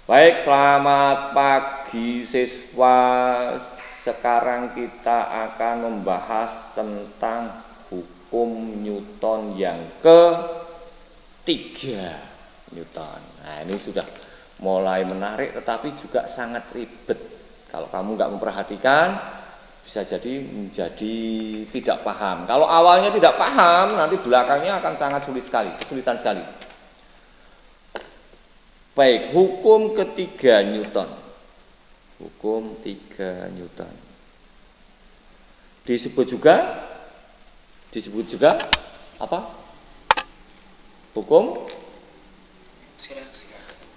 Baik, selamat pagi siswa. Sekarang kita akan membahas tentang hukum Newton yang ketiga. Newton. Nah, ini sudah mulai menarik tetapi juga sangat ribet. Kalau kamu nggak memperhatikan, bisa jadi menjadi tidak paham. Kalau awalnya tidak paham, nanti belakangnya akan sangat sulit sekali, kesulitan sekali. Baik, hukum ketiga Newton. Hukum 3 Newton. Disebut juga apa? Hukum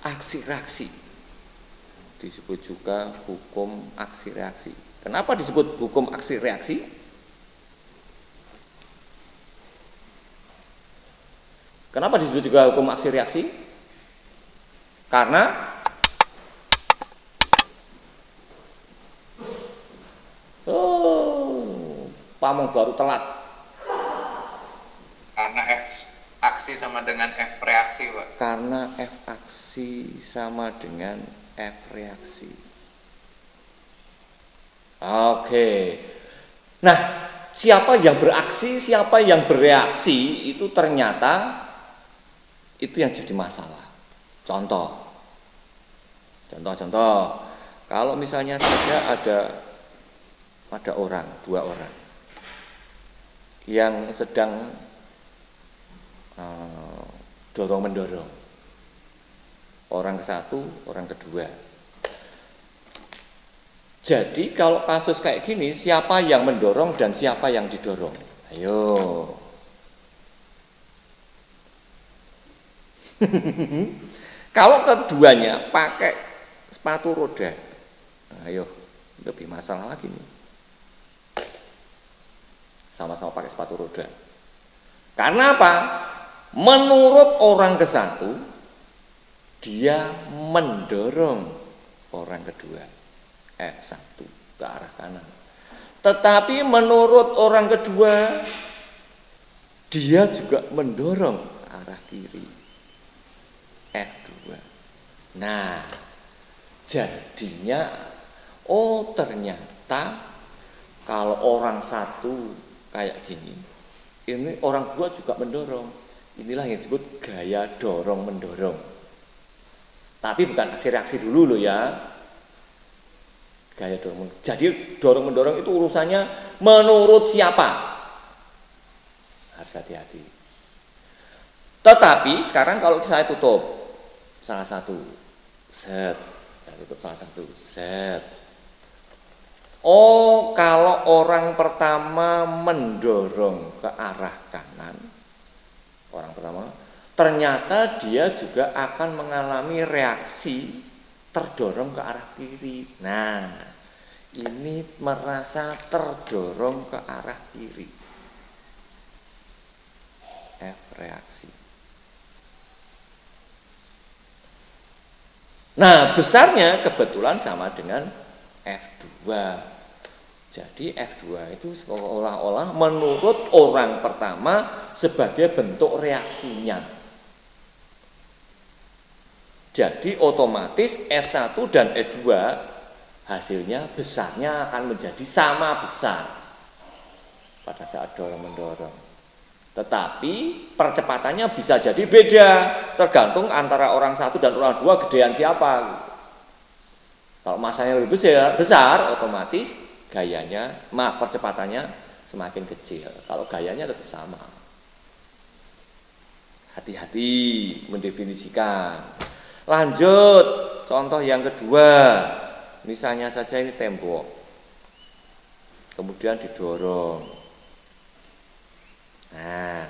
aksi reaksi. Disebut juga hukum aksi reaksi. Kenapa disebut hukum aksi reaksi? Kenapa disebut juga hukum aksi reaksi? Karena pamong baru telat. Karena F aksi sama dengan F reaksi, Pak. Karena F aksi sama dengan F reaksi. Oke. Nah, siapa yang beraksi, siapa yang bereaksi, itu ternyata itu yang jadi masalah. Contoh, kalau misalnya saja ada dua orang yang sedang dorong mendorong, orang ke satu, orang kedua. Jadi kalau kasus kayak gini, siapa yang mendorong dan siapa yang didorong? Ayo. Kalau keduanya pakai sepatu roda, ayo lebih masalah lagi nih. Sama-sama pakai sepatu roda. Karena apa? Menurut orang ke satu, dia mendorong orang kedua F1 ke arah kanan. Tetapi menurut orang kedua, dia juga mendorong ke arah kiri F2. Nah, jadinya ternyata kalau orang satu kayak gini, ini orang dua juga mendorong. Inilah yang disebut gaya dorong mendorong. Tapi bukan aksi reaksi dulu loh ya. Gaya dorong. Jadi dorong mendorong itu urusannya menurut siapa? Harus hati-hati. Tetapi sekarang kalau saya tutup salah satu, set. Saya tutup salah satu, set. Kalau orang pertama mendorong ke arah kanan, orang pertama, ternyata dia juga akan mengalami reaksi terdorong ke arah kiri. Nah, ini merasa terdorong ke arah kiri. F reaksi. Nah, besarnya kebetulan sama dengan F2. Jadi F2 itu seolah-olah menurut orang pertama sebagai bentuk reaksinya. Jadi otomatis F1 dan F2 hasilnya besarnya akan menjadi sama besar pada saat dorong-mendorong. Tetapi percepatannya bisa jadi beda, tergantung antara orang satu dan orang dua gedean siapa. Kalau masanya lebih besar, otomatis percepatannya semakin kecil. Kalau gayanya tetap sama. Hati-hati mendefinisikan. Lanjut, contoh yang kedua. Misalnya saja ini tembok. Kemudian didorong. Nah,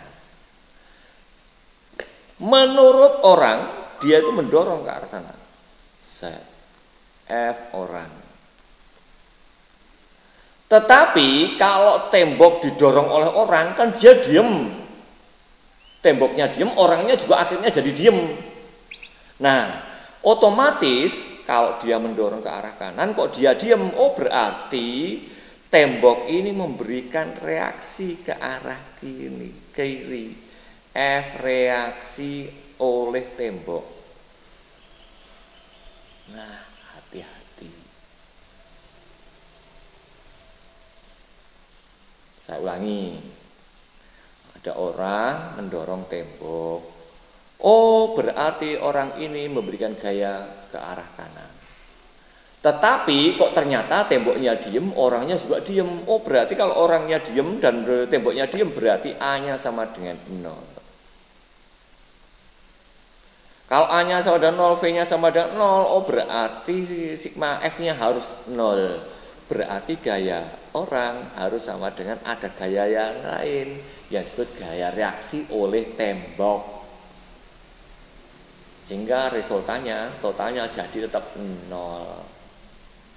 menurut orang dia itu mendorong ke arah sana. Set. F orang. Tetapi kalau tembok didorong oleh orang kan dia diem. Temboknya diem, orangnya juga akhirnya jadi diem. Nah, otomatis kalau dia mendorong ke arah kanan kok dia diem, berarti tembok ini memberikan reaksi ke arah kiri. F reaksi oleh tembok. Nah, hati-hati. Saya ulangi. Ada orang mendorong tembok. Oh, berarti orang ini memberikan gaya ke arah kanan. Tetapi kok ternyata temboknya diem, orangnya juga diem. Oh, berarti kalau orangnya diem dan temboknya diem, berarti A-nya sama dengan 0. Kalau A-nya sama dengan 0, V-nya sama dengan 0, oh berarti sigma F-nya harus 0. Berarti gaya orang harus sama dengan ada gaya yang lain, yang disebut gaya reaksi oleh tembok. Sehingga resultannya, totalnya jadi tetap 0.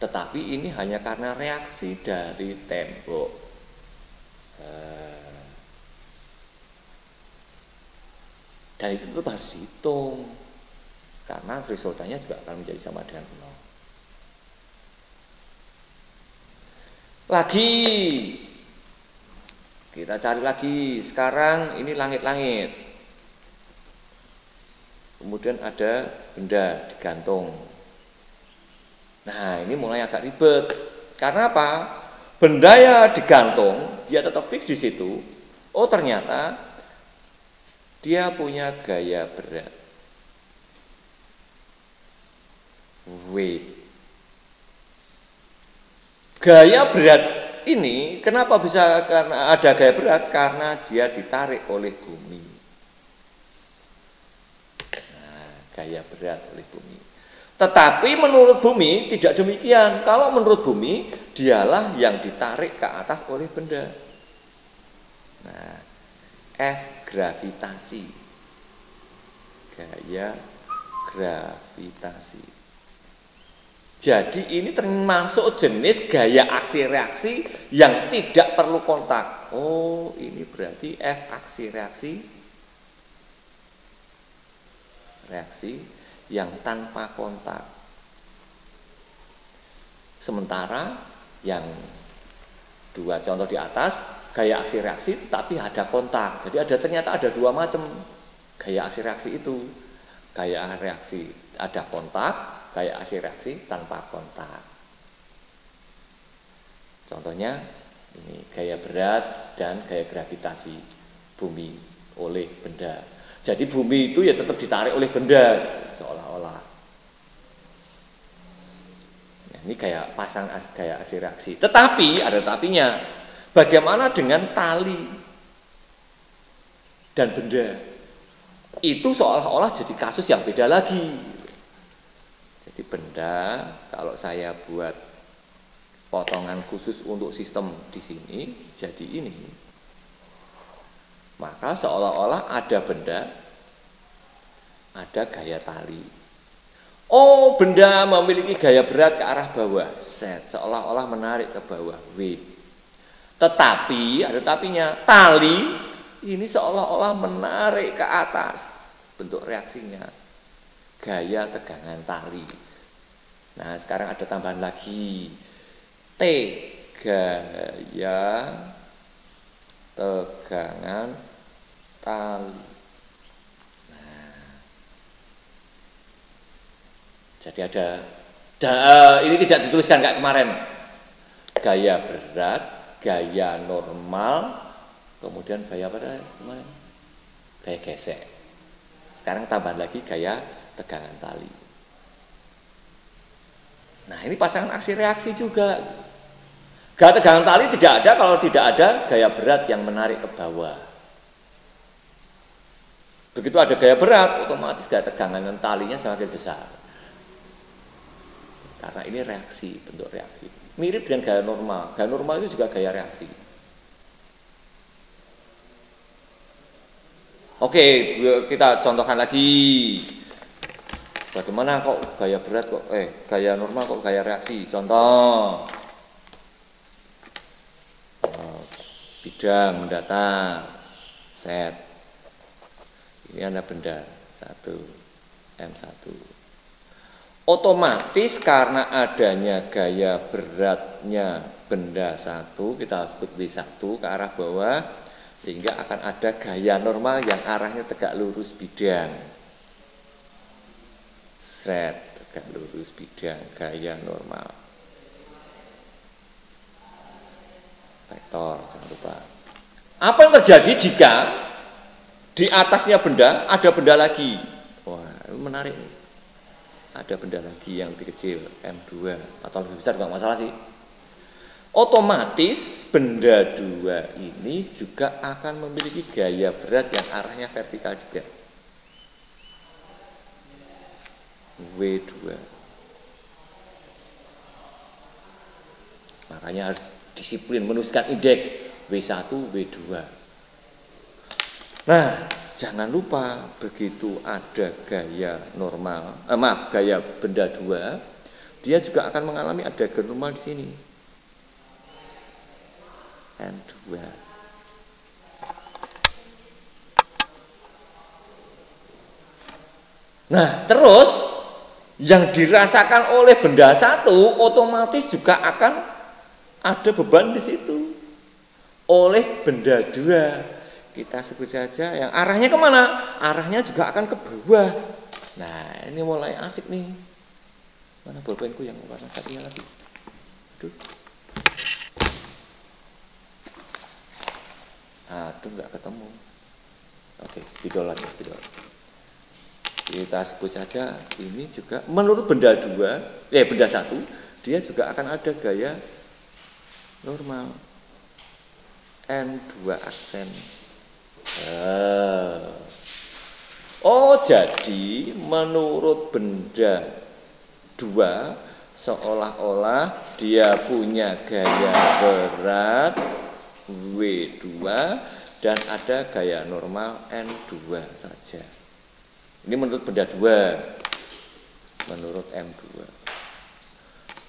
Tetapi ini hanya karena reaksi dari tembok. Dan itu tetap harus dihitung. Karena resultannya juga akan menjadi sama dengan 0. Lagi. Kita cari lagi. Sekarang ini langit-langit. Kemudian ada benda digantung. Nah, ini mulai agak ribet. Karena apa? Benda ya digantung, dia tetap fix di situ. Oh, ternyata dia punya gaya berat. Weight. Gaya berat ini kenapa bisa karena ada gaya berat? Karena dia ditarik oleh bumi. Gaya berat oleh bumi. Tetapi menurut bumi tidak demikian. Kalau menurut bumi, dialah yang ditarik ke atas oleh benda. Nah, F gravitasi. Gaya gravitasi. Jadi ini termasuk jenis gaya aksi reaksi yang tidak perlu kontak. Oh, ini berarti F aksi reaksi. Reaksi yang tanpa kontak. Sementara yang dua contoh di atas gaya aksi reaksi tapi ada kontak. Jadi ternyata ada dua macam gaya aksi reaksi itu. Gaya reaksi ada kontak, gaya aksi reaksi tanpa kontak. Contohnya ini gaya berat dan gaya gravitasi bumi oleh benda. Jadi bumi itu ya tetap ditarik oleh benda seolah-olah. Nah, ini kayak pasang gaya aksi reaksi. Tetapi ada tapinya. Bagaimana dengan tali dan benda? Itu seolah-olah jadi kasus yang beda lagi. Jadi benda kalau saya buat potongan khusus untuk sistem di sini jadi ini. Maka seolah-olah ada benda, ada gaya tali. Oh, benda memiliki gaya berat ke arah bawah, set, seolah-olah menarik ke bawah, weight. Tetapi, ada tapinya, tali ini seolah-olah menarik ke atas, bentuk reaksinya, gaya tegangan tali. Nah, sekarang ada tambahan lagi, T, gaya tegangan tali. Nah, jadi ini tidak dituliskan kayak kemarin. Gaya berat, gaya normal, kemudian gaya apa kemarin? Gaya gesek. Sekarang tambah lagi gaya tegangan tali. Nah, ini pasangan aksi reaksi juga. Gaya tegangan tali tidak ada kalau tidak ada gaya berat yang menarik ke bawah. Begitu ada gaya berat, otomatis gaya tegangan talinya semakin besar. Karena ini reaksi, bentuk reaksi. Mirip dengan gaya normal. Gaya normal itu juga gaya reaksi. Oke, kita contohkan lagi. Bagaimana kok gaya berat kok, gaya normal kok gaya reaksi? Contoh. Bidang mendatar, set. Ini ada benda 1, M1. Otomatis karena adanya gaya beratnya benda 1, kita sebut W1 ke arah bawah, sehingga akan ada gaya normal yang arahnya tegak lurus bidang. Set, tegak lurus bidang, gaya normal. Vektor, jangan lupa. Apa yang terjadi jika di atasnya benda, ada benda lagi? Wah, ini menarik nih. Ada benda lagi yang lebih kecil, M2 atau lebih besar, nggak masalah sih. Otomatis benda 2 ini juga akan memiliki gaya berat yang arahnya vertikal juga. W2. Makanya harus disiplin menuliskan indeks W1, W2. Nah, jangan lupa begitu ada gaya normal, gaya benda 2, dia juga akan mengalami ada gaya normal di sini. N2. Nah, terus yang dirasakan oleh benda 1 otomatis juga akan ada beban di situ oleh benda 2. Kita sebut saja yang arahnya kemana? Arahnya juga akan ke bawah. Nah, ini mulai asik nih. Mana bolpenku yang warna satunya lagi? Aduh. Aduh, nggak ketemu. Oke, spidol lagi, spidol. Kita sebut saja ini juga menurut benda 2, benda 1, dia juga akan ada gaya normal. N2 aksen. Oh, jadi menurut benda 2 seolah-olah dia punya gaya berat W2 dan ada gaya normal N2 saja. Ini menurut benda 2, menurut M2.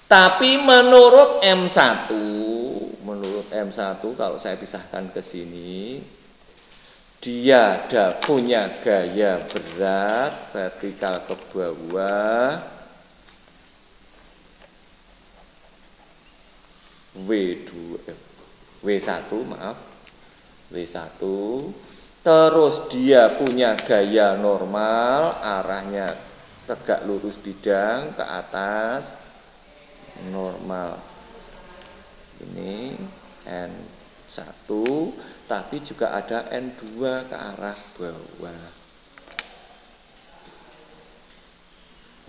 Tapi menurut M1 kalau saya pisahkan ke sini, dia punya gaya berat vertikal ke bawah W1, terus dia punya gaya normal, arahnya tegak lurus bidang ke atas, normal. Ini N1, tapi juga ada N2 ke arah bawah.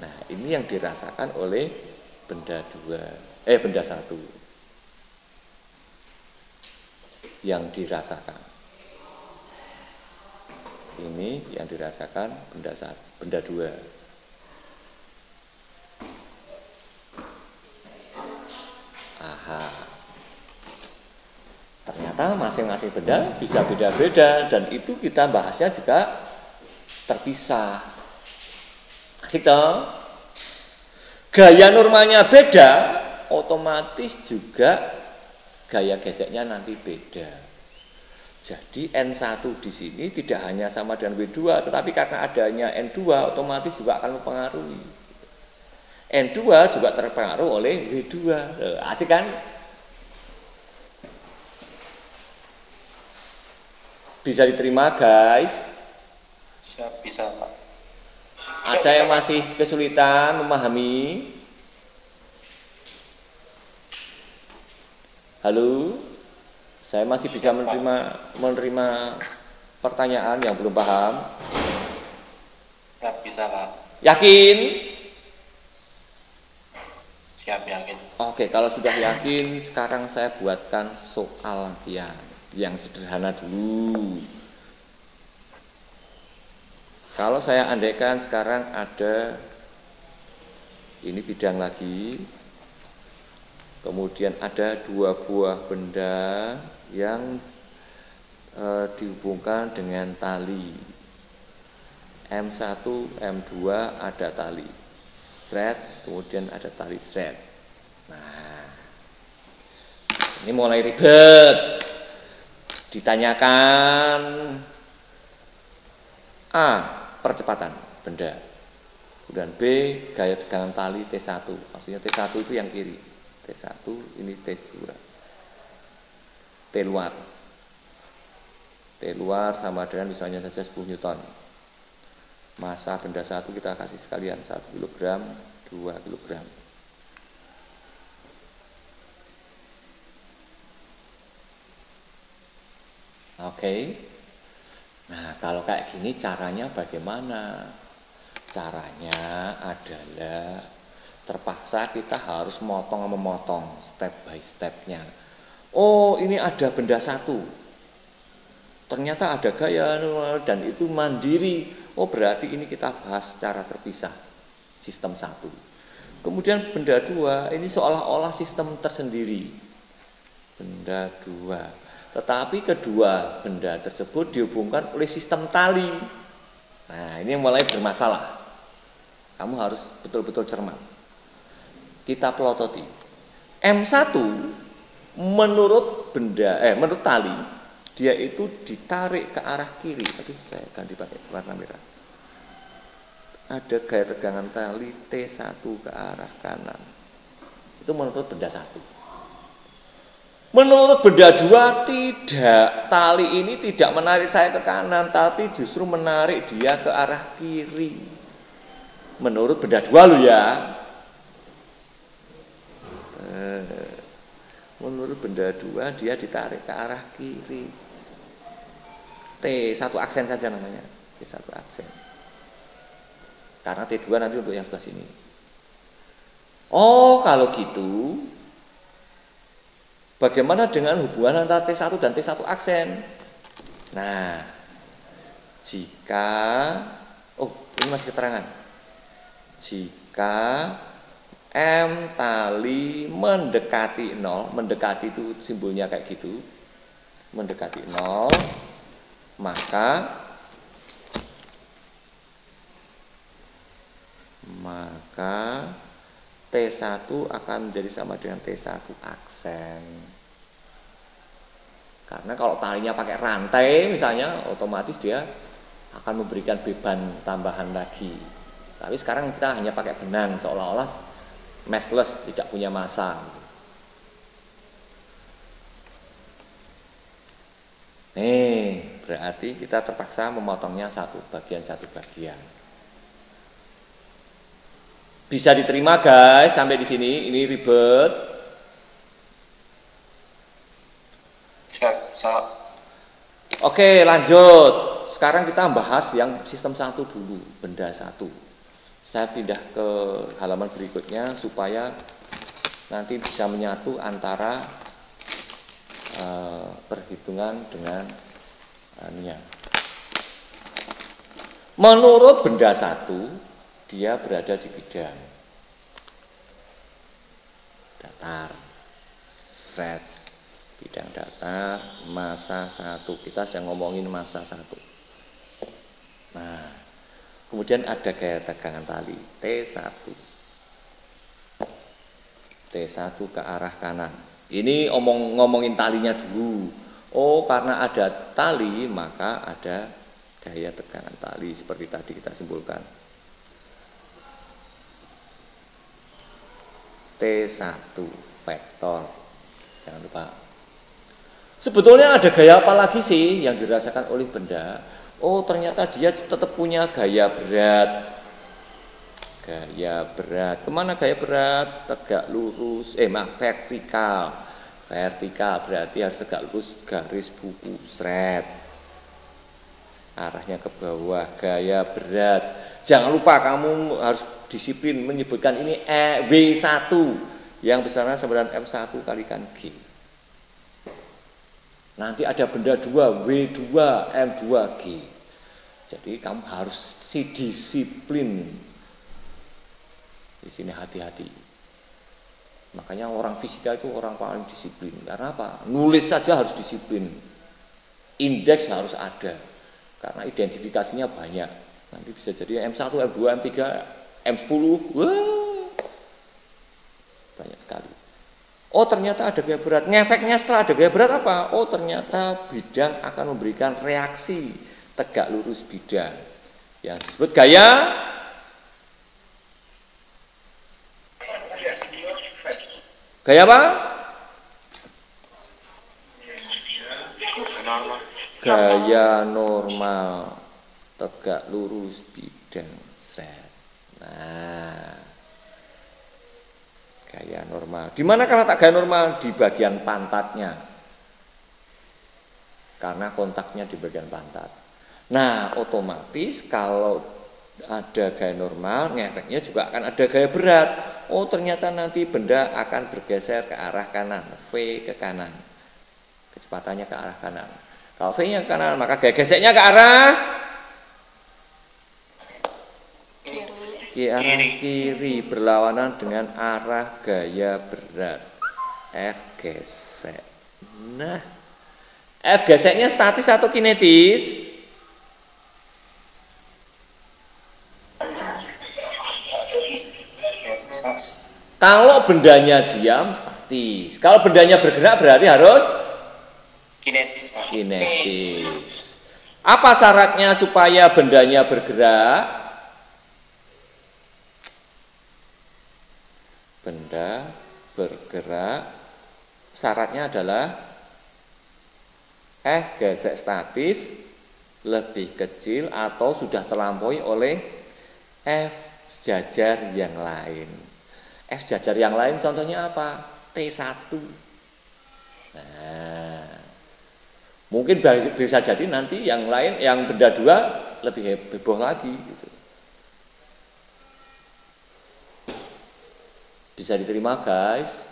Nah, ini yang dirasakan oleh benda 1. Yang dirasakan. Ini yang dirasakan benda 2. Aha. Ternyata masing-masing benda bisa beda-beda dan itu kita bahasnya juga terpisah. Asik toh? Gaya normalnya beda, otomatis juga gaya geseknya nanti beda. Jadi N1 di sini tidak hanya sama dengan W2, tetapi karena adanya N2 otomatis juga akan mempengaruhi. N2 juga terpengaruh oleh W2. Asik kan? Bisa diterima guys? Siap, bisa Pak. Ada yang masih kesulitan memahami? Halo? Saya masih bisa menerima pertanyaan yang belum paham. Siap, bisa Pak. Yakin? Siap, yakin. Oke, kalau sudah yakin, sekarang saya buatkan soal latihan yang sederhana dulu. Kalau saya andaikan sekarang ada ini bidang lagi, kemudian ada 2 buah benda yang dihubungkan dengan tali. M1, M2 ada tali thread, kemudian ada tali thread. Nah, ini mulai ribet. Ditanyakan A, percepatan benda, kemudian B, gaya tegangan tali T1. Maksudnya T1 itu yang kiri, T1 ini T2, T luar sama dengan misalnya saja 10 Newton. Masa benda 1 kita kasih sekalian 1 kg, 2 kg. Oke. Nah, kalau kayak gini caranya bagaimana? Caranya adalah terpaksa kita harus memotong step by stepnya. Oh, ini ada benda satu. Ternyata ada gaya dan itu mandiri. Oh, berarti ini kita bahas secara terpisah. Sistem 1. Kemudian benda 2, ini seolah-olah sistem tersendiri. Benda 2. Tetapi kedua benda tersebut dihubungkan oleh sistem tali. Nah, ini yang mulai bermasalah. Kamu harus betul-betul cermat. Kita pelototi. M1 menurut menurut tali, dia itu ditarik ke arah kiri. Tadi saya ganti pakai warna merah. Ada gaya tegangan tali T1 ke arah kanan. Itu menurut benda 1. Menurut benda 2 tidak, tali ini tidak menarik saya ke kanan, tapi justru menarik dia ke arah kiri. Menurut benda 2 loh ya. Menurut benda 2 dia ditarik ke arah kiri. T1 aksen saja namanya, T1 aksen. Karena T2 nanti untuk yang sebelah sini. Oh, kalau gitu bagaimana dengan hubungan antara T1 dan T1 aksen? Nah, jika ini masih keterangan. Jika M tali mendekati 0, mendekati itu simbolnya kayak gitu. Mendekati 0, maka T1 akan menjadi sama dengan T1 aksen. Karena kalau talinya pakai rantai misalnya, otomatis dia akan memberikan beban tambahan lagi. Tapi sekarang kita hanya pakai benang, seolah-olah meshless, tidak punya massa. Nih, berarti kita terpaksa memotongnya satu bagian. Bisa diterima guys sampai di sini, ini ribet. Siap. Oke, lanjut. Sekarang kita bahas yang sistem 1 dulu, benda 1. Saya pindah ke halaman berikutnya supaya nanti bisa menyatu antara perhitungan dengan ininya. Menurut benda 1, dia berada di bidang datar, sret, bidang datar, massa 1. Kita sedang ngomongin massa 1. Nah, kemudian ada gaya tegangan tali T1 ke arah kanan. Ini ngomongin talinya dulu. Oh, karena ada tali maka ada gaya tegangan tali seperti tadi kita simpulkan. T1 vektor. Jangan lupa. Sebetulnya ada gaya apa lagi sih yang dirasakan oleh benda? Oh, ternyata dia tetap punya gaya berat. Gaya berat. Kemana gaya berat? Tegak lurus. Vertikal. Vertikal berarti harus tegak lurus garis buku sret. Arahnya ke bawah, gaya berat. Jangan lupa kamu harus disiplin menyebutkan ini W1 yang besarnya sama dengan M1 kalikan G. Nanti ada benda 2, W2, M2G. Jadi kamu harus disiplin. Di sini hati-hati. Makanya orang fisika itu orang paling disiplin. Karena apa? Nulis saja harus disiplin. Indeks harus ada. Karena identifikasinya banyak. Nanti bisa jadi M1, M2, M3, M10. Wah, banyak sekali. Oh, ternyata ada gaya berat. Ngefeknya setelah ada gaya berat apa? Oh, ternyata bidang akan memberikan reaksi tegak lurus bidang. Yang disebut gaya apa? Gaya normal tegak lurus bidang. Nah, Gaya normal. Di manakah letak gaya normal? Di bagian pantatnya. Karena kontaknya di bagian pantat. Nah, otomatis kalau ada gaya normal, ngefeknya juga akan ada gaya berat. Oh, ternyata nanti benda akan bergeser ke arah kanan, V ke kanan. Kecepatannya ke arah kanan. Kalau V-nya ke kanan, maka gaya geseknya ke arah kiri, berlawanan dengan arah gaya berat. F gesek. Nah, F geseknya statis atau kinetis? Kalau bendanya diam, statis. Kalau bendanya bergerak berarti harus kinetis. Apa syaratnya supaya bendanya bergerak? Benda bergerak, syaratnya adalah F gesek statis lebih kecil atau sudah terlampaui oleh F sejajar yang lain. F sejajar yang lain contohnya apa? T1. Nah, mungkin bisa jadi nanti yang lain, yang benda 2 lebih heboh lagi gitu. Bisa diterima, guys?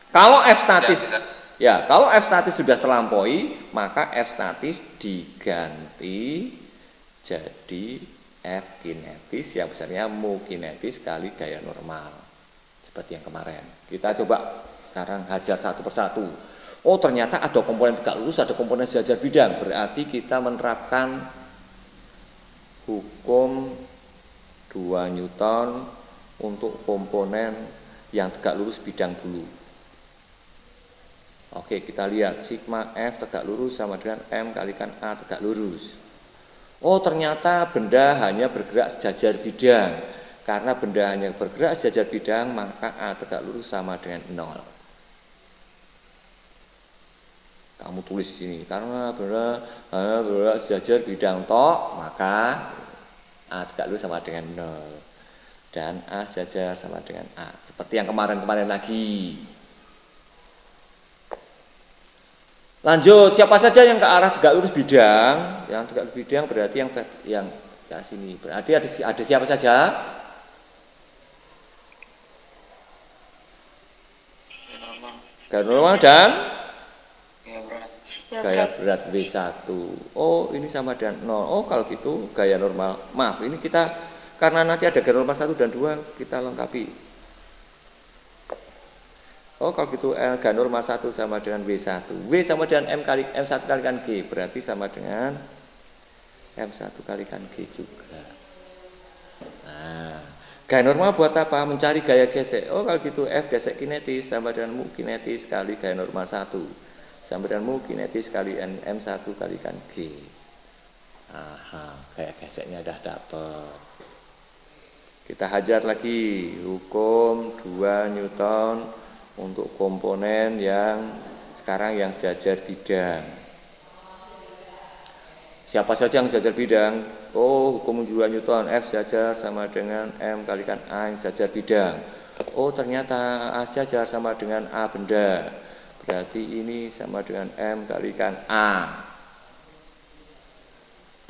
Kalau F statis, ya, kalau F statis sudah terlampaui, maka F statis diganti jadi F kinetis yang besarnya mu kinetis kali gaya normal. Seperti yang kemarin. Kita coba sekarang hajar satu persatu. Oh, ternyata ada komponen tegak lurus, ada komponen sejajar bidang. Berarti kita menerapkan hukum 2 Newton untuk komponen yang tegak lurus bidang dulu. Oke, kita lihat sigma F tegak lurus sama dengan M kalikan A tegak lurus. Oh, ternyata benda hanya bergerak sejajar bidang. Karena benda hanya bergerak sejajar bidang, maka A tegak lurus sama dengan 0. Kamu tulis di sini, karena benda hanya bergerak sejajar bidang tok, maka A tegak lurus sama dengan 0. Dan A sejajar sama dengan A. Seperti yang kemarin-kemarin lagi. Lanjut, siapa saja yang ke arah tegak lurus bidang? Yang tegak lurus bidang berarti yang ke sini. Berarti ada siapa saja? Gaya normal dan gaya berat V1. Oh, ini sama dengan 0. Oh, kalau gitu gaya normal. Maaf, ini kita karena nanti ada gaya normal 1 dan 2 kita lengkapi. Oh, kalau gitu gaya normal 1 sama dengan W1. W sama dengan M1 kalikan G. Berarti sama dengan M1 kalikan G juga. Nah, gaya normal buat apa? Mencari gaya gesek. Oh, kalau gitu F gesek kinetis sama dengan mu kinetis kali gaya normal 1. Sama dengan mu kinetis kali M1 kalikan G. Aha, gaya geseknya udah dapet. Kita hajar lagi hukum 2 Newton untuk komponen yang sekarang yang sejajar bidang. Siapa saja yang sejajar bidang? Oh, hukum 2 Newton, F sejajar sama dengan M kalikan A yang sejajar bidang. Oh, ternyata A sejajar sama dengan A benda. Berarti ini sama dengan M kalikan A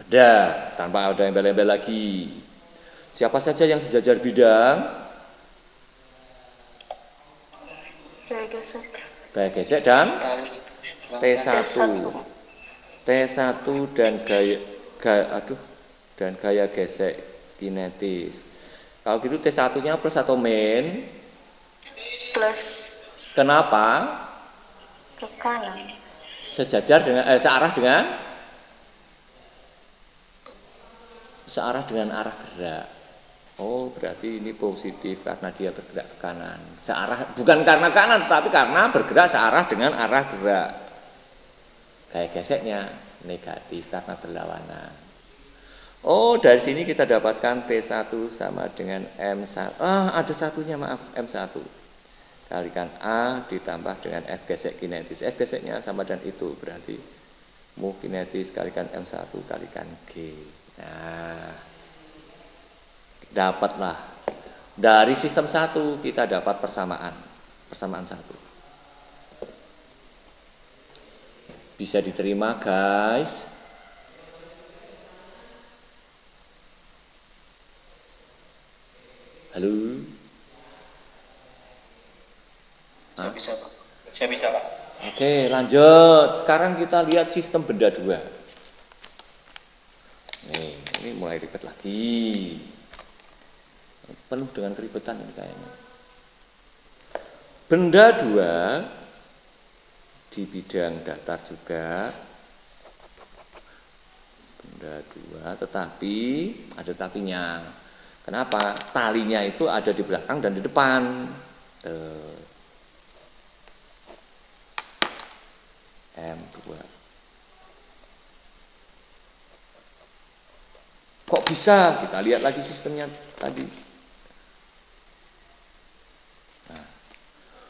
benda, tanpa ada embel-embel lagi. Siapa saja yang sejajar bidang? Gaya gesek dan T1. T1 dan gaya gesek kinetis. Kalau gitu T1-nya plus atau min? Plus. Kenapa? Ke kanan. Sejajar dengan searah dengan arah gerak. Oh, berarti ini positif karena dia bergerak ke kanan. Searah, bukan karena kanan, tapi karena bergerak searah dengan arah gerak. Gaya geseknya negatif karena berlawanan. Oh, dari sini kita dapatkan T1 sama dengan M1. Ada satunya, maaf, M1. Kalikan A ditambah dengan F gesek kinetis. F geseknya sama dengan itu, berarti mu kinetis kalikan M1 kalikan G. Nah, Dapatlah. Dari sistem 1 kita dapat persamaan. Persamaan 1. Bisa diterima, guys? Halo? Saya bisa, Pak. Saya bisa, Pak. Oke, lanjut. Sekarang kita lihat sistem benda 2. Nih, ini mulai ribet lagi. Penuh dengan keribetan ini kayaknya. Benda 2 di bidang datar juga. Benda 2, tetapi ada tapinya. Kenapa? Talinya itu ada di belakang dan di depan. Tuh. M2. Kok bisa? Kita lihat lagi sistemnya tadi. Nah,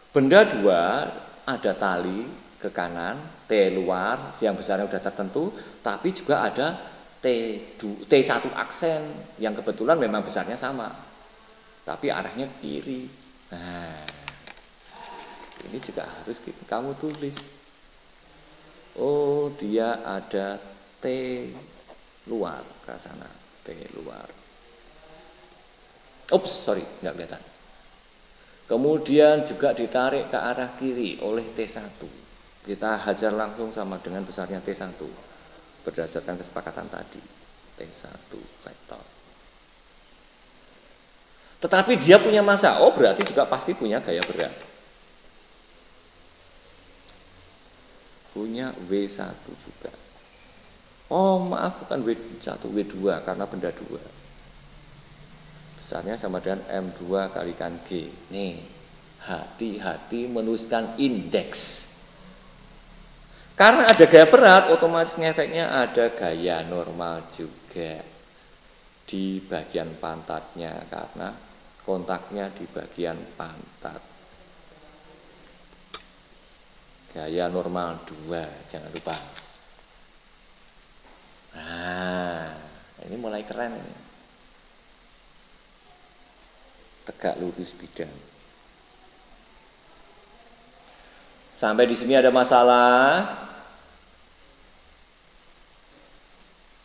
benda 2 ada tali ke kanan, T luar, yang besarnya sudah tertentu, tapi juga ada T1 aksen yang kebetulan memang besarnya sama, tapi arahnya ke kiri. Nah, ini juga harus kamu tulis. Oh, dia ada T luar ke sana, T luar. Ups, sorry, nggak kelihatan. Kemudian juga ditarik ke arah kiri oleh T1. Kita hajar langsung sama dengan besarnya T1 berdasarkan kesepakatan tadi. T1 vektor. Tetapi dia punya massa, oh berarti juga pasti punya gaya berat. Punya W1 juga. Oh maaf, bukan W1, W2 karena benda 2. Besarnya sama dengan M2 kalikan G. Nih, hati-hati menuliskan indeks. Karena ada gaya berat, otomatis ngefeknya ada gaya normal juga di bagian pantatnya karena kontaknya di bagian pantat. Gaya normal 2, jangan lupa. Nah, ini mulai keren ini. Tegak lurus bidang. Sampai di sini ada masalah?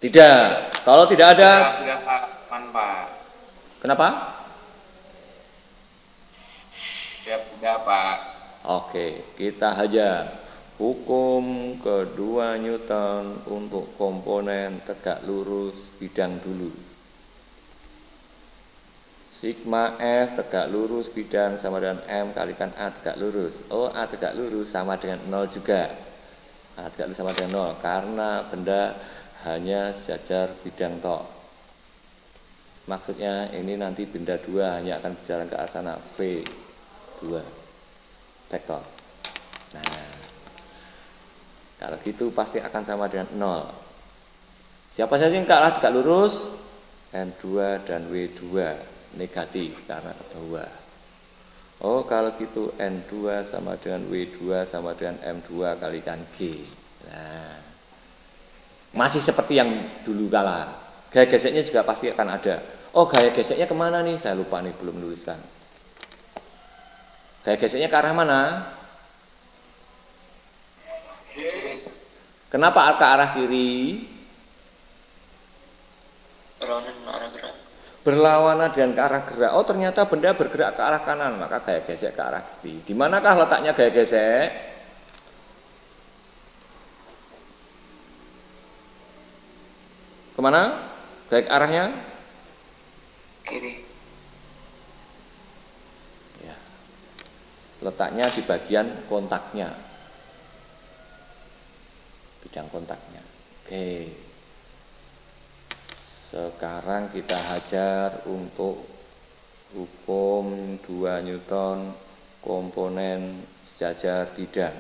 Tidak. Kalau tidak ada, Tidak, Pak. Man, Pak. kenapa? Tidak, Pak. Oke, kita hajar hukum kedua Newton untuk komponen tegak lurus bidang dulu. Sigma F tegak lurus bidang sama dengan M kalikan A tegak lurus. Oh, A tegak lurus sama dengan 0 juga. A tegak lurus sama dengan 0 karena benda hanya sejajar bidang tok. Maksudnya ini nanti benda 2 hanya akan berjalan ke arah sana, V2 vektor. Nah, kalau gitu pasti akan sama dengan 0. Siapa saja yang kalah tegak lurus? N2 dan W2 negatif karena ke bawah. Oh, kalau gitu N2 sama dengan W2 sama dengan M2 kalikan G. Nah, masih seperti yang dulu kala. Gaya geseknya juga pasti akan ada. Oh, gaya geseknya kemana nih? Saya lupa nih, belum menuliskan. Gaya geseknya ke arah mana? Kenapa ke arah kiri? Berlawanan dengan ke arah gerak. Oh, ternyata benda bergerak ke arah kanan, maka gaya gesek ke arah kiri. Di manakah letaknya gaya gesek? Kemana? Gaya arahnya? Kiri. Ya. Letaknya di bagian kontaknya. Bidang kontaknya. Oke. Sekarang kita hajar untuk hukum 2 Newton komponen sejajar bidang.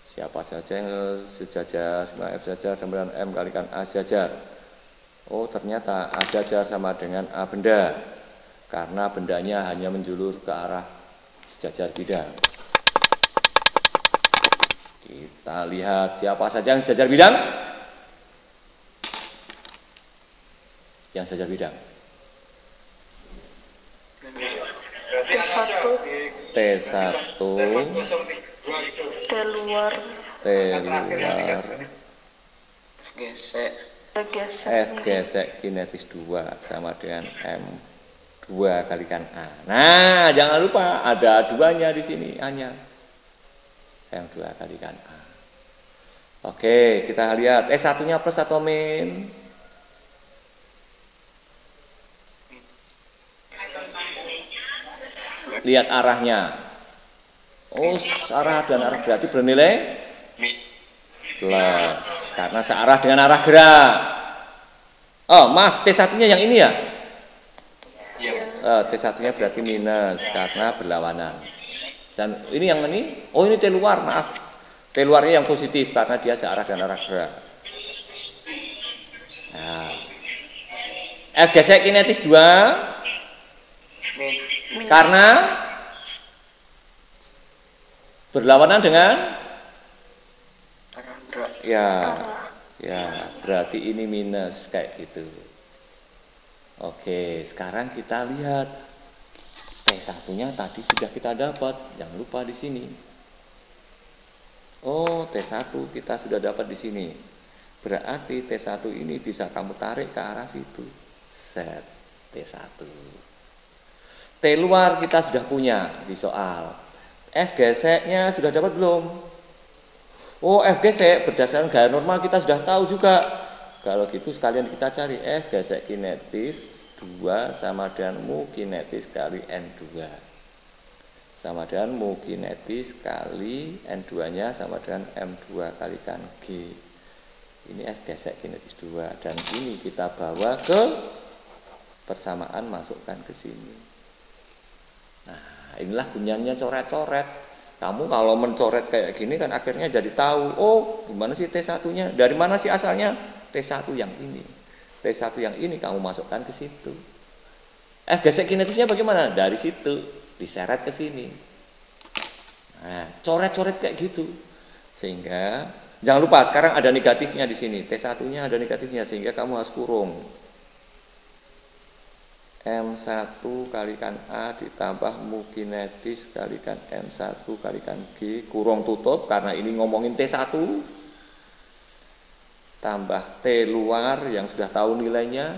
Siapa saja yang sejajar sama F sejajar sama dengan M kalikan A sejajar. Oh, ternyata A sejajar sama dengan A benda karena bendanya hanya menjulur ke arah sejajar bidang. Kita lihat siapa saja yang sejajar bidang. Yang sejajar bidang. T1 T1 T luar T luar gesek gesek F gesek kinetis 2 sama dengan M2 kalikan A. Nah, jangan lupa ada duanya di sini A-nya. M2 kalikan A. Oke, kita lihat S1-nya plus atau min? Lihat arahnya. Oh, arah dan arah berarti bernilai plus karena searah dengan arah gerak. Oh, maaf, T1-nya yang ini ya? iya T1-nya berarti minus karena berlawanan. Dan ini yang ini, oh ini T luar, maaf. T luarnya yang positif karena dia searah dengan arah gerak. Nah, F gesek kinetis 2 minus karena berlawanan dengan arah gerak ya, arah ya berarti ini minus kayak gitu. Oke, sekarang kita lihat T1-nya tadi sudah kita dapat, jangan lupa di sini. Oh, T1 kita sudah dapat di sini. Berarti T1 ini bisa kamu tarik ke arah situ. Set T1. T luar kita sudah punya di soal. F geseknya sudah dapat belum? Oh, F gesek berdasarkan gaya normal kita sudah tahu juga. Kalau gitu sekalian kita cari F gesek kinetis 2 sama dengan mu kinetis kali N2. Sama dengan mu kinetis kali N2-nya sama dengan M2 kalikan G. Ini F gesek kinetis 2 dan ini kita bawa ke persamaan, masukkan ke sini. Nah, inilah gunanya coret-coret. Kamu kalau mencoret kayak gini kan akhirnya jadi tahu, oh gimana sih T1-nya? Dari mana sih asalnya? T1 yang ini. T1 yang ini kamu masukkan ke situ. F gesek kinetisnya bagaimana? Dari situ diseret ke sini. Nah, coret-coret kayak gitu. Sehingga jangan lupa sekarang ada negatifnya di sini. T1-nya ada negatifnya sehingga kamu harus kurung. M1 kalikan A ditambah mu kinetis kalikan M1 kalikan G kurung tutup karena ini ngomongin T1 tambah T luar yang sudah tahu nilainya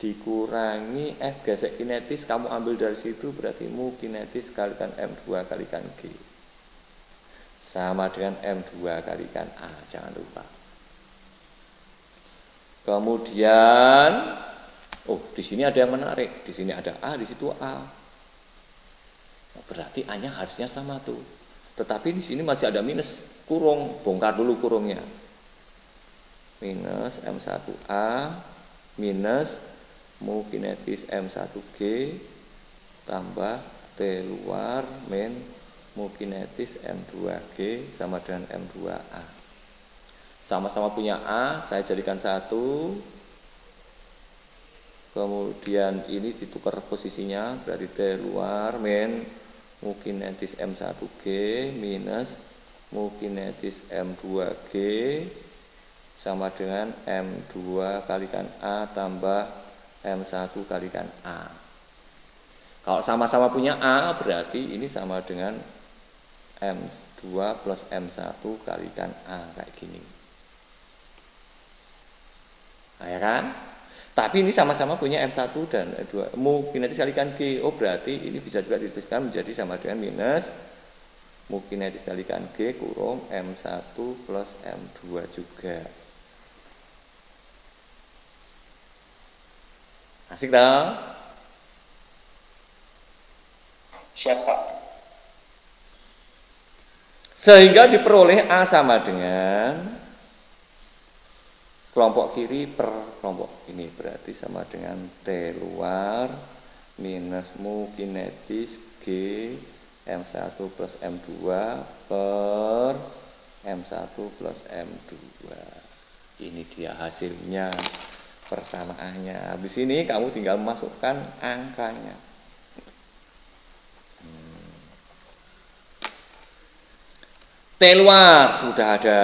dikurangi F gesek kinetis kamu ambil dari situ berarti mu kinetis kalikan M2 kalikan G sama dengan M2 kalikan A, jangan lupa. Kemudian oh, di sini ada yang menarik. Di sini ada A, di situ A. Nah, berarti A-nya harusnya sama tuh. Tetapi di sini masih ada minus. Kurung, bongkar dulu kurungnya. Minus M1A minus mu kinetis M1G tambah T luar min mu kinetis M2G sama dengan M2A. Sama-sama punya A, saya jadikan 1. Kemudian ini ditukar posisinya berarti T luar min mu kinetis M1G minus mu kinetis M2G sama dengan M2 kalikan A tambah M1 kalikan A. Kalau sama-sama punya A berarti ini sama dengan M2 plus M1 kalikan A kayak gini. Nah, ya kan? Tapi ini sama-sama punya M1 dan M2. Mu kinetis kalikan G. Oh, berarti ini bisa juga dituliskan menjadi sama dengan minus mu kinetis kalikan G kurung M1 plus M2 juga. Asik dong? siapa Sehingga diperoleh A sama dengan kelompok kiri per kelompok ini berarti sama dengan T luar minus mu kinetis G M1 plus M2 per M1 plus M2. Ini dia hasilnya, persamaannya. Habis ini kamu tinggal masukkan angkanya. T luar sudah ada.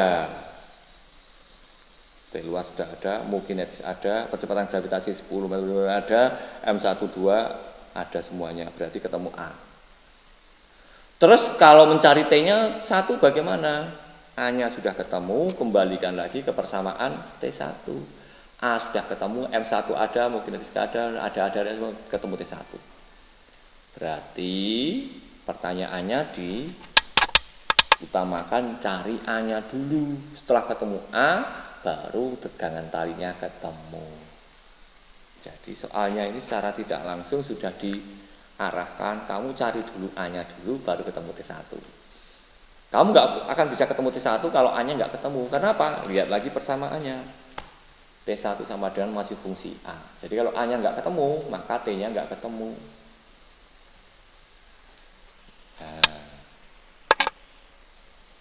T luar sudah ada, mu kinetis ada, percepatan gravitasi 10 meter ada, M12 ada semuanya, berarti ketemu A. Terus kalau mencari T-nya 1 bagaimana? A-nya sudah ketemu, kembalikan lagi ke persamaan T1. A sudah ketemu, M1 ada, mungkin ada, ketemu T1. Berarti pertanyaannya diutamakan cari A-nya dulu. Setelah ketemu A, baru tegangan talinya ketemu. Jadi soalnya ini secara tidak langsung sudah diarahkan, kamu cari dulu A-nya dulu, baru ketemu T1. Kamu nggak akan bisa ketemu T1 kalau A-nya nggak ketemu. Kenapa? Lihat lagi persamaannya. T1 sama dengan masih fungsi A. Jadi kalau A-nya nggak ketemu, maka T-nya nggak ketemu. Nah,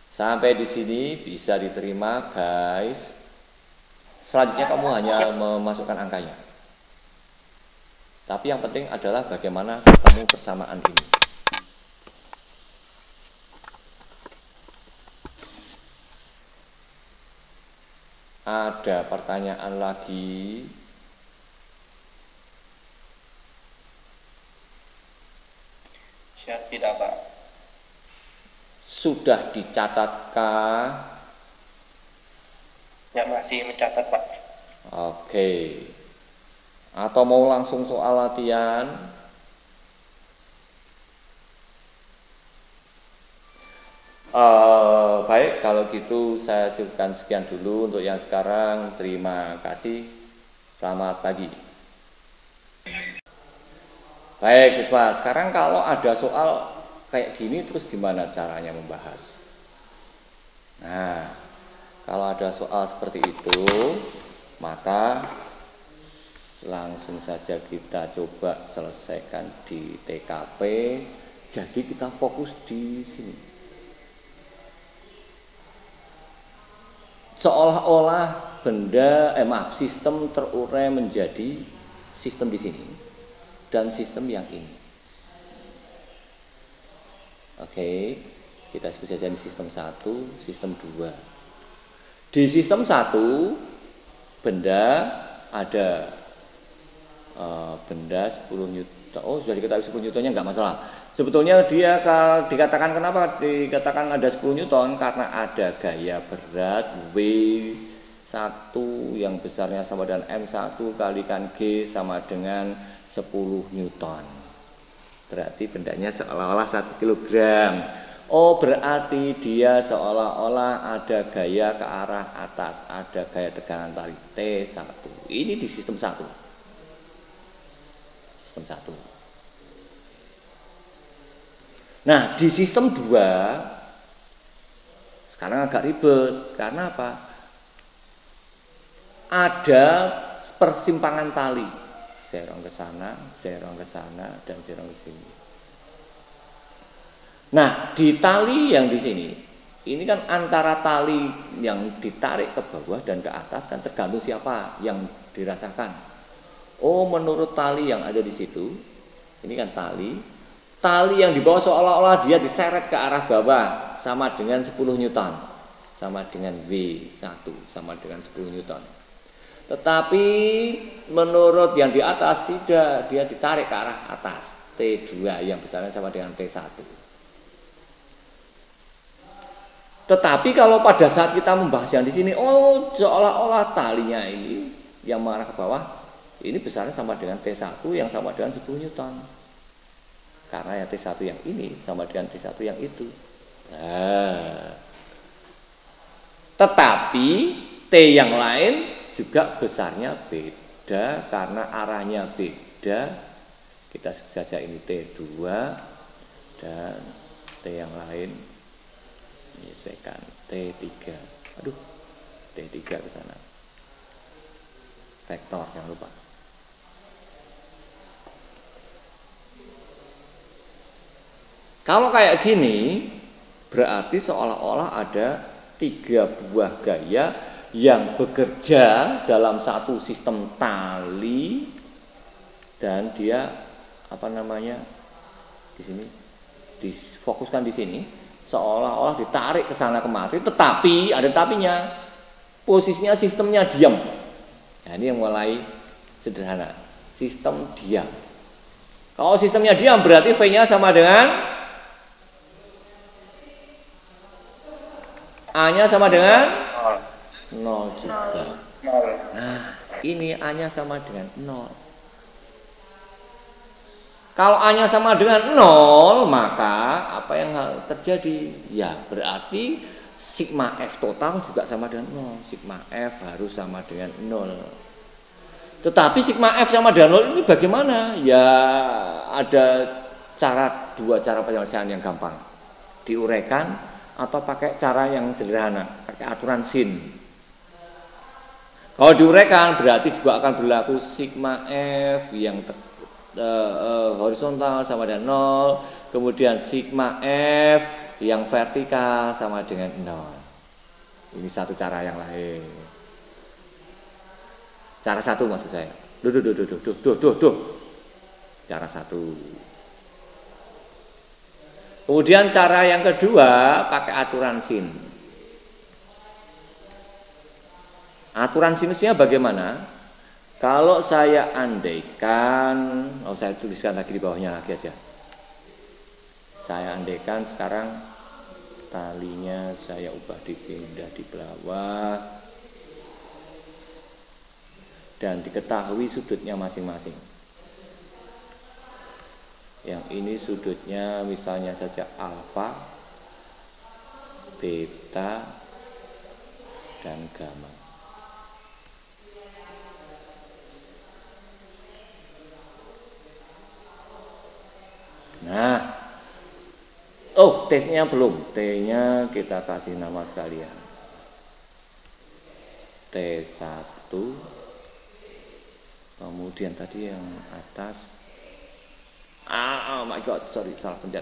sampai di sini bisa diterima, guys. Selanjutnya kamu hanya memasukkan angkanya. Tapi yang penting adalah bagaimana ketemu persamaan ini. Ada pertanyaan lagi? Tidak, Pak. Sudah dicatatkah? Ya, masih mencatat, Pak. Oke. Atau mau langsung soal latihan? Baik, kalau gitu saya cukupkan sekian dulu untuk yang sekarang. Terima kasih. Selamat pagi. Baik siswa, sekarang kalau ada soal kayak gini terus gimana caranya membahas? Nah, kalau ada soal seperti itu, maka langsung saja kita coba selesaikan di TKP. Jadi kita fokus di sini. Seolah-olah sistem terurai menjadi sistem di sini dan sistem yang ini. Oke, kita sebut saja di sistem 1, sistem 2. Di sistem 1, benda ada benda 10 Newton. Oh, sudah diketahui 10 Newtonnya nggak masalah. Sebetulnya dia dikatakan kenapa dikatakan ada 10 Newton? Karena ada gaya berat W1 yang besarnya sama dengan M1 kalikan G sama dengan 10 Newton. Berarti bendanya seolah-olah 1 kilogram. Oh, berarti dia seolah-olah ada gaya ke arah atas, ada gaya tegangan tali T1. Ini di sistem 1. Sistem 1. Nah, di sistem 2 sekarang agak ribet. Karena apa? Ada persimpangan tali. Serong ke sana, dan serong ke sini. Nah, di tali yang di sini, ini kan antara tali yang ditarik ke bawah dan ke atas kan tergantung siapa yang dirasakan. Oh, menurut tali yang ada di situ, ini kan tali yang di bawah seolah-olah dia diseret ke arah bawah sama dengan 10 Newton, sama dengan W1 sama dengan 10 Newton. Tetapi menurut yang di atas tidak, dia ditarik ke arah atas, T2 yang besarnya sama dengan T1. Tetapi kalau pada saat kita membahas yang di sini, oh seolah-olah talinya ini yang mengarah ke bawah, ini besarnya sama dengan T1 yang sama dengan 10 Newton. Karena yang T1 yang ini sama dengan T1 yang itu. Nah, tetapi T yang lain juga besarnya beda karena arahnya beda. Kita sebut saja ini T2 dan T yang lain menyesuaikan T3. Aduh, T3 ke sana. Vektor jangan lupa. Kalau kayak gini, berarti seolah-olah ada 3 buah gaya yang bekerja dalam satu sistem tali dan dia di sini difokuskan di sini seolah-olah ditarik ke sana kemari, tetapi ada tapinya, posisinya sistemnya diam. Nah, ini yang mulai sederhana, sistem diam. Kalau sistemnya diam berarti V-nya sama dengan A-nya sama dengan 0 juga. Nah, ini A-nya sama dengan 0. Kalau A-nya sama dengan 0, maka apa yang terjadi? Ya, berarti sigma F total juga sama dengan 0. Sigma F harus sama dengan 0. Tetapi sigma F sama dengan 0 ini bagaimana? Ya, ada dua cara penyelesaian yang gampang. Diuraikan atau pakai cara yang sederhana, pakai aturan sin. Kalau diuraikan berarti juga akan berlaku sigma F yang horizontal sama dengan 0, kemudian sigma F yang vertikal sama dengan 0. Ini satu cara yang lain. Cara satu maksud saya. Cara satu. Kemudian cara yang kedua pakai aturan sin. Aturan sinusnya bagaimana? Kalau saya andaikan, saya tuliskan lagi di bawahnya lagi aja. Saya andaikan sekarang talinya saya ubah dipindah di bawah dan diketahui sudutnya masing-masing. Yang ini sudutnya misalnya saja alfa, beta, dan gamma. Nah, T-nya belum. T-nya kita kasih nama sekalian. T1. Kemudian tadi yang atas. Oh my god, sorry, salah pencet.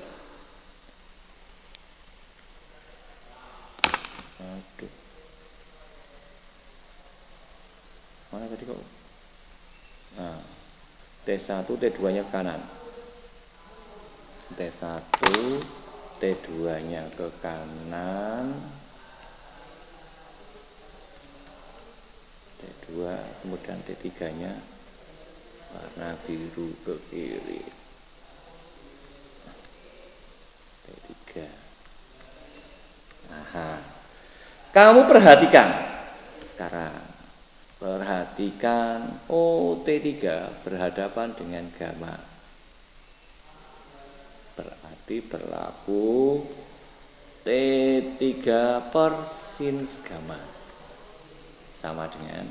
Aduh. Mana tadi kok? Nah, T1, T2-nya ke kanan. T1, T2-nya ke kanan, T2, kemudian T3-nya warna biru ke kiri, T3. Aha. Kamu perhatikan sekarang, perhatikan T3 berhadapan dengan gamma. Berarti berlaku T3 per sinus gamma sama dengan,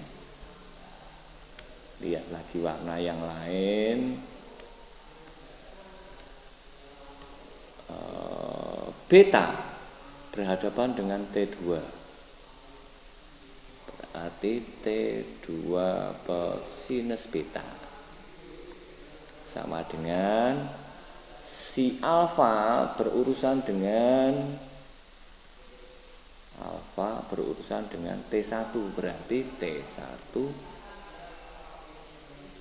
lihat lagi warna yang lain, beta berhadapan dengan T2, berarti T2 per sinus beta sama dengan si alfa berurusan dengan T1, berarti T1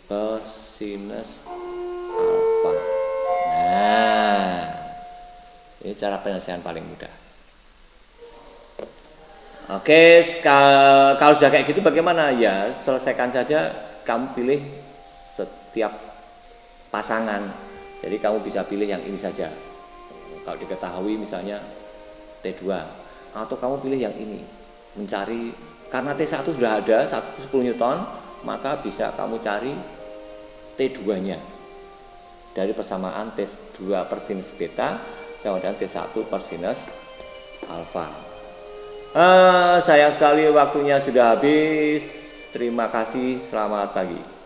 per sinus alfa. Nah, ini cara penyelesaian paling mudah. Oke, kalau sudah kayak gitu bagaimana? Ya, selesaikan saja, kamu pilih setiap pasangan. Jadi kamu bisa pilih yang ini saja. Kalau diketahui misalnya T2, atau kamu pilih yang ini. Mencari, karena T1 sudah ada 10 Newton, maka bisa kamu cari T2-nya. Dari persamaan T2 per sinus beta sama dengan T1 per sinus alfa. Sayang sekali waktunya sudah habis. Terima kasih, selamat pagi.